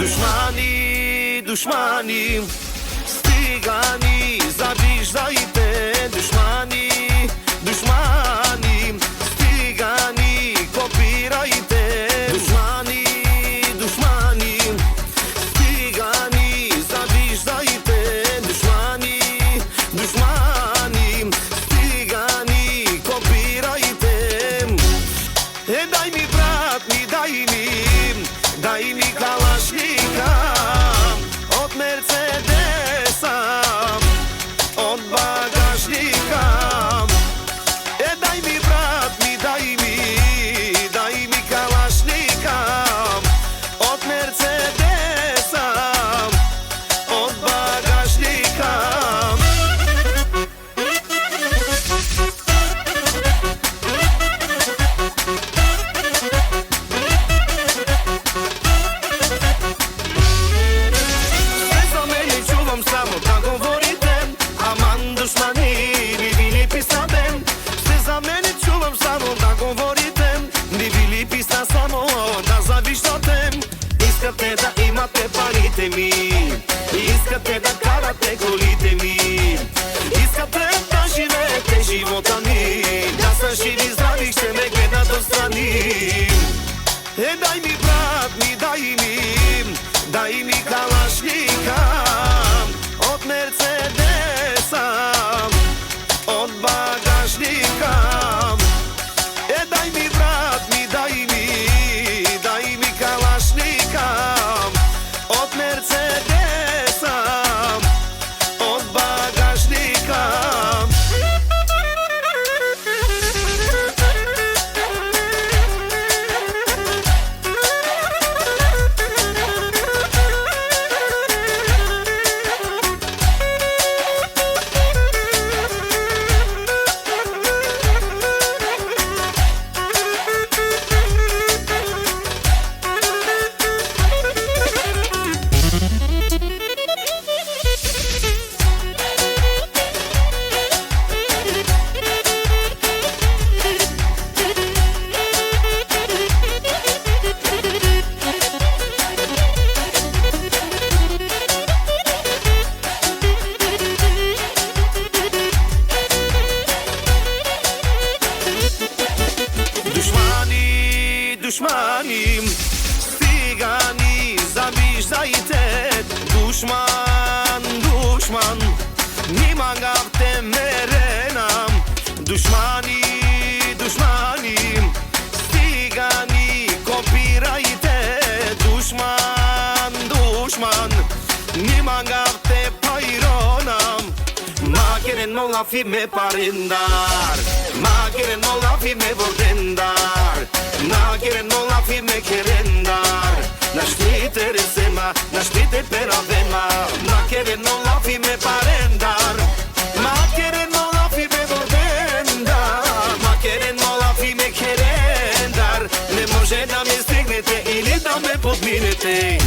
Dushmani, dushmani, stigani, zaviždajte. Dushmani, dushmani, stigani, kopirajte. Dushmani, dushmani, stigani, zaviždajte. Dushmani, dushmani, stigani, kopirajte. Daj mi brat mi, daj mi kalašnika od Mercedesa, od bagažnika. Daj mi brat mi, daj mi kalašnika od Mercedesa, od bagažnika. Samo da govorite, aman dušmani, mi bili pisate. Ste za mene čuvam samo da govorite, mi bili pisa samo da zavištate. Искате да имате парите ми, искате да карате колите ми, искате да живеете живота ми. Да са живи здрави, ще ме гледат отстрани. Дай ми брат ми, дай ми калашника od Mercedesa, od bagažnika. Daj mi brat mi, daj mi kalašnika od Mercedesa, od bagažnika. Dushmani, stigani, zaviždajte. Dushman, dushman, nima ga temerenam. Dushmani, dushmani, stigani, kopirajte. Dushman, dushman, nima ga te pajronam. Makeren molla fi me parindar, makeren molla fi me vordendar. Nakeren molla fi me kerendar, naštite resema, naštite peravema. Nakeren molla fi me parendar, makeren molla fi me vordendar. Makeren molla fi me kerendar, ne može da me stignete ili da me podminete.